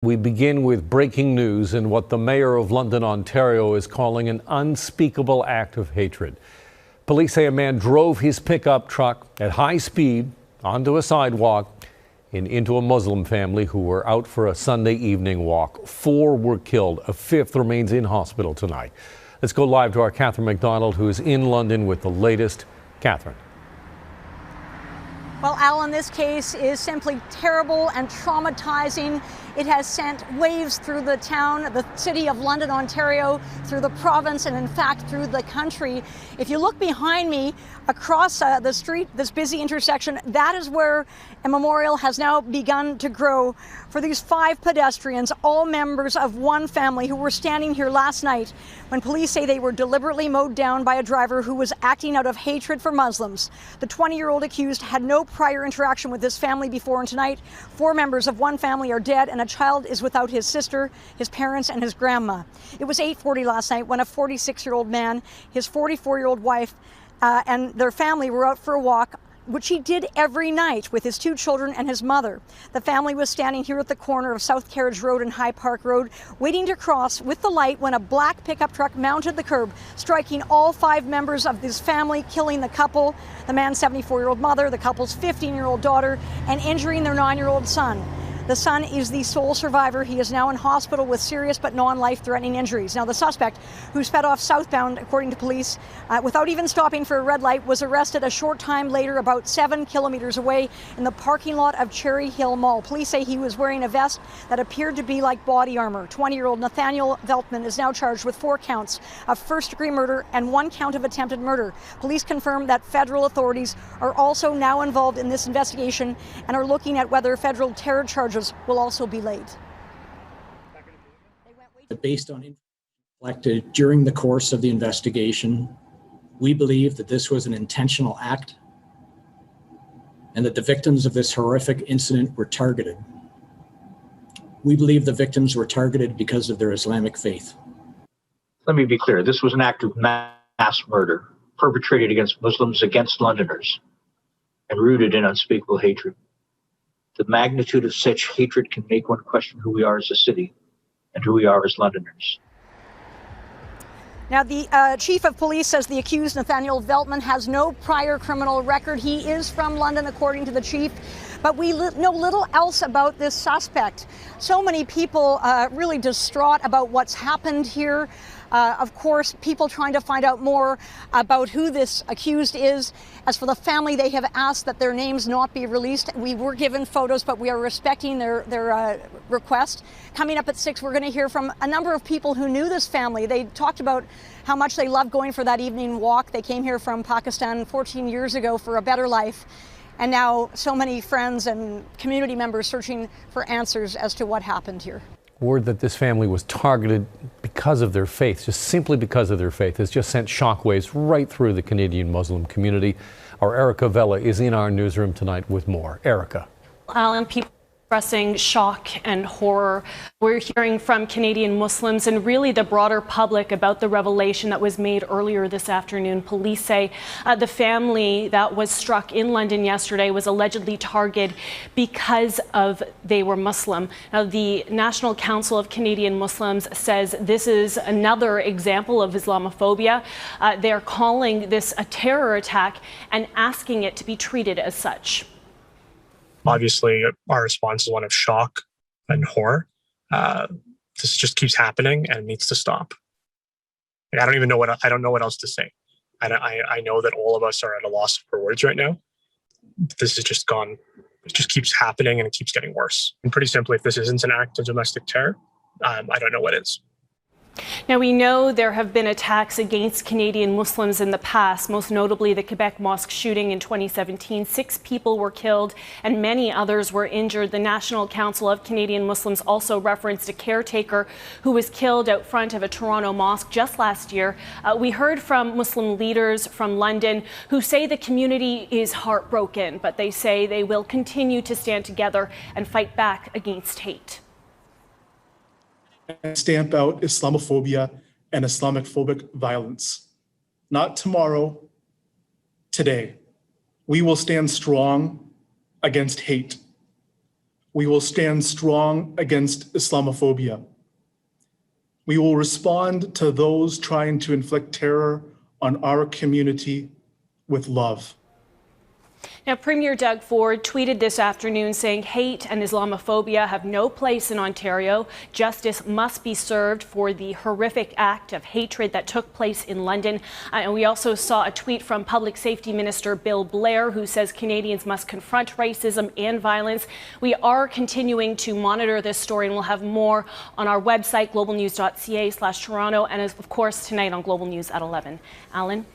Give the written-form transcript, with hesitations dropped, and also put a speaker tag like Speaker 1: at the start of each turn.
Speaker 1: We begin with breaking news and what the mayor of London, Ontario is calling an unspeakable act of hatred. Police say a man drove his pickup truck at high speed onto a sidewalk and into a Muslim family who were out for a Sunday evening walk. 4 were killed. A 5th remains in hospital tonight. Let's go live to our Catherine McDonald, who is in London with the latest. Catherine.
Speaker 2: Well, Alan, this case is simply terrible and traumatizing. It has sent waves through the town, the city of London, Ontario, through the province, and in fact through the country. If you look behind me across the street, this busy intersection, that is where a memorial has now begun to grow for these 5 pedestrians, all members of one family who were standing here last night when police say they were deliberately mowed down by a driver who was acting out of hatred for Muslims. The 20-year-old accused had no prior interaction with this family before, and tonight 4 members of one family are dead and a child is without his sister, his parents, and his grandma. It was 8:40 last night when a 46-year-old man, his 44-year-old wife, and their family were out for a walk, which he did every night with his 2 children and his mother. The family was standing here at the corner of South Carriage Road and High Park Road, waiting to cross with the light when a black pickup truck mounted the curb, striking all 5 members of this family, killing the couple, the man's 74-year-old mother, the couple's 15-year-old daughter, and injuring their 9-year-old son. The son is the sole survivor. He is now in hospital with serious but non-life-threatening injuries. Now, the suspect, who sped off southbound, according to police, without even stopping for a red light, was arrested a short time later, about 7 kilometers away in the parking lot of Cherry Hill Mall. Police say he was wearing a vest that appeared to be like body armor. 20-year-old Nathaniel Veltman is now charged with 4 counts of first-degree murder and 1 count of attempted murder. Police confirm that federal authorities are also now involved in this investigation and are looking at whether federal terror charges will also be laid.
Speaker 3: Based on information collected during the course of the investigation, we believe that this was an intentional act and that the victims of this horrific incident were targeted. We believe the victims were targeted because of their Islamic faith.
Speaker 4: Let me be clear. This was an act of mass murder perpetrated against Muslims, against Londoners, and rooted in unspeakable hatred. The magnitude of such hatred can make one question who we are as a city and who we are as Londoners.
Speaker 2: Now, the chief of police says the accused, Nathaniel Veltman, has no prior criminal record. He is from London, according to the chief. But we know little else about this suspect. So many people really distraught about what's happened here. Of course, people trying to find out more about who this accused is. As for the family, they have asked that their names not be released. We were given photos, but we are respecting their request. Coming up at 6, we're going to hear from a number of people who knew this family. They talked about how much they loved going for that evening walk. They came here from Pakistan 14 years ago for a better life. And now so many friends and community members searching for answers as to what happened here.
Speaker 1: Word that this family was targeted because of their faith, just simply because of their faith, has just sent shockwaves right through the Canadian Muslim community. Our Erica Vella is in our newsroom tonight with more. Erica.
Speaker 5: Alan, people expressing shock and horror. We're hearing from Canadian Muslims and really the broader public about the revelation that was made earlier this afternoon. Police say the family that was struck in London yesterday was allegedly targeted because of they were Muslim. Now, the National Council of Canadian Muslims says this is another example of Islamophobia. They're calling this a terror attack and asking it to be treated as such.
Speaker 6: Obviously, our response is one of shock and horror. This just keeps happening and it needs to stop. I don't know what else to say. I know that all of us are at a loss for words right now. This has just gone, it just keeps happening and it keeps getting worse. And pretty simply, if this isn't an act of domestic terror, I don't know what is.
Speaker 5: Now, we know there have been attacks against Canadian Muslims in the past, most notably the Quebec mosque shooting in 2017. 6 people were killed and many others were injured. The National Council of Canadian Muslims also referenced a caretaker who was killed out front of a Toronto mosque just last year. We heard from Muslim leaders from London who say the community is heartbroken, but they say they will continue to stand together and fight back against hate.
Speaker 7: And stamp out Islamophobia and Islamophobic violence. Not tomorrow, today. We will stand strong against hate. we will stand strong against Islamophobia. We will respond to those trying to inflict terror on our community with love.
Speaker 5: Now, Premier Doug Ford tweeted this afternoon saying hate and Islamophobia have no place in Ontario. Justice must be served for the horrific act of hatred that took place in London. And we also saw a tweet from Public Safety Minister Bill Blair, who says Canadians must confront racism and violence. We are continuing to monitor this story, and we'll have more on our website, globalnews.ca/Toronto, and of course tonight on Global News at 11. Alan?